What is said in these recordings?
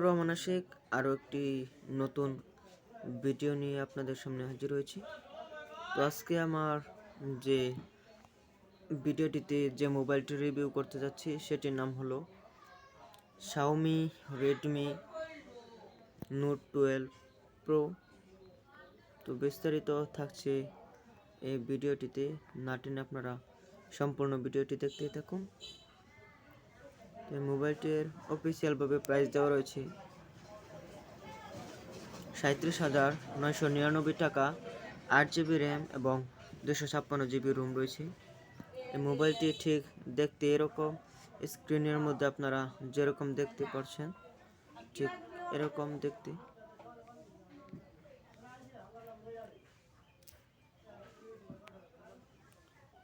রহমান আশিক আরও একটি নতুন ভিডিও নিয়ে আপনাদের সামনে হাজির হয়েছি। তো আজকে আমার যে ভিডিওটিতে যে মোবাইলটি রিভিউ করতে যাচ্ছি সেটির নাম হলো Xiaomi Redmi Note 12 Pro। তো বিস্তারিত থাকছে এই ভিডিওটিতে, না টেনে আপনারা সম্পূর্ণ ভিডিওটি দেখতেই থাকুন। মোবাইলটির অফিসিয়ালভাবে প্রাইস দেওয়া রয়েছে 37,999 টাকা। 8GB র্যাম এবং 256GB রোম রয়েছে। এই মোবাইলটি ঠিক দেখতে এরকম, স্ক্রিনের মধ্যে আপনারা যেরকম দেখতে পাচ্ছেন ঠিক এরকম দেখতে।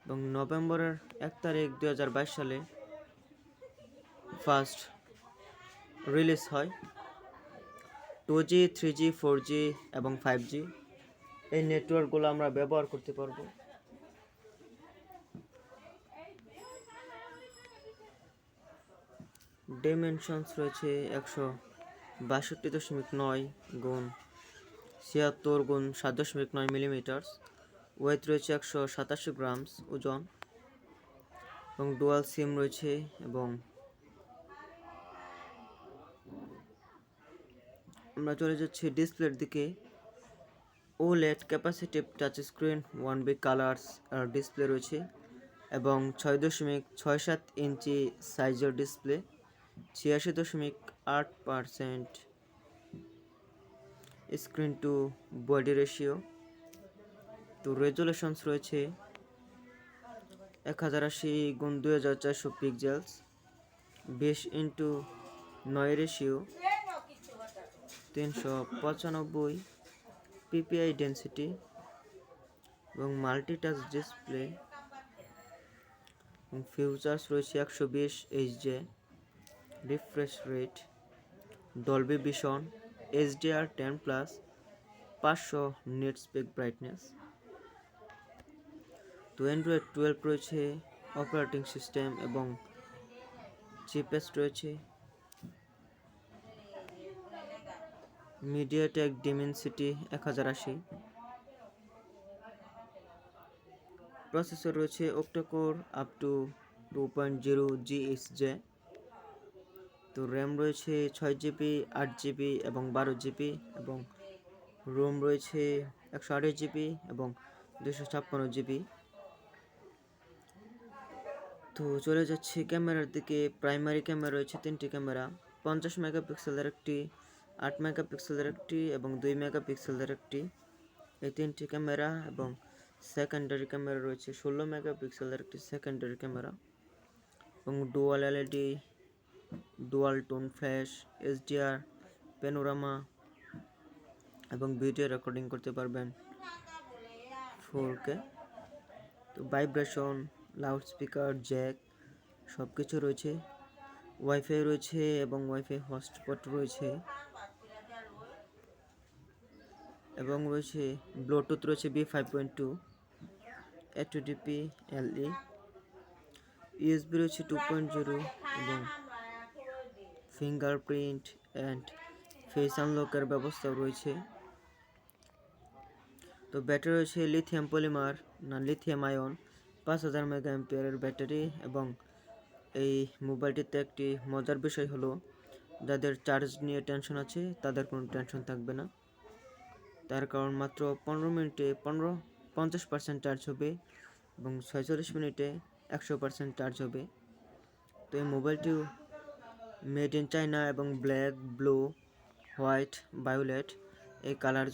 এবং নভেম্বরের 1 তারিখ 2022 সালে ফার্স্ট রিলিজ হয়। 2G 3G 4G এবং 5G এই নেটওয়ার্কগুলো আমরা ব্যবহার করতে পারবো। ডাইমেনশনস রয়েছে 162.9 গুণ 76 গুণ 7.9 মিলিমিটার। ওয়েট রয়েছে 187 গ্রাম ওজন এবং ডুয়াল সিম রয়েছে। এবং আমরা চলে যাচ্ছি ডিসপ্লের দিকে। OLED capacitive touch screen 1B colours display রয়েছে এবং 6.67 ইঞ্চি সাইজের display, 86.8% screen to body ratio. তো রেজুলেশনস রয়েছে 1080x2400 pixels, 20x9 ratio, 395 PPI density এবং মাল্টিটাচ ডিসপ্লে। ফিউচার্স রয়েছে 120 Hz refresh rate, Dolby Vision, HDR10+, 500 nit spec brightness. তো Android 12 রয়েছে operating system এবং চিপেস্ট রয়েছে মিডিয়াটেক ডিমেনসিটি 1080। প্রসেসর রয়েছে octacore up to 2.0 GHz। তো র্যাম রয়েছে 6GB 8GB এবং 12GB এবং রোম রয়েছে 128GB এবং 256GB। তো চলে যাচ্ছে ক্যামেরার দিকে। প্রাইমারি ক্যামেরা রয়েছে 3টি ক্যামেরা, 50 মেগাপিক্সেলের একটি, 8 মেগাপিক্সেলের একটি এবং 2 মেগাপিক্সেলের একটি, এই 3টি ক্যামেরা। এবং সেকেন্ডারি ক্যামেরা রয়েছে 16 মেগাপিক্সেলের একটি সেকেন্ডারি ক্যামেরা এবং dual LED, dual tone flash, HDR, panorama এবং ভিডিও রেকর্ডিং করতে পারবেন 4K। তো ভাইব্রেশন, লাউড স্পিকার, জ্যাক সব কিছু রয়েছে। ওয়াইফাই রয়েছে এবং ওয়াইফাই হটস্পট রয়েছে এবং রয়েছে ব্লুটুথ রয়েছে B5.2, A2DP LE, USB রয়েছে 2.0 এবং ফিঙ্গারপ্রিন্ট অ্যান্ড ফেস আনলকের ব্যবস্থা রয়েছে। তো ব্যাটারি রয়েছে লিথিয়াম পলিমার না লিথিয়াম আয়ন 5000 mAh ব্যাটারি। এবং এই মোবাইলটিতে একটি মজার বিষয় হলো, যাদের চার্জ নিয়ে টেনশন আছে তাদের কোনো টেনশন থাকবে না। তার কারণ মাত্র 15 মিনিটে 50% চার্জ হবে এবং 46 মিনিটে 100% চার্জ হবে। তো এই মোবাইলটি মেড ইন চায়না এবং ব্ল্যাক, ব্লু, হোয়াইট, ভায়োলেট এই কালার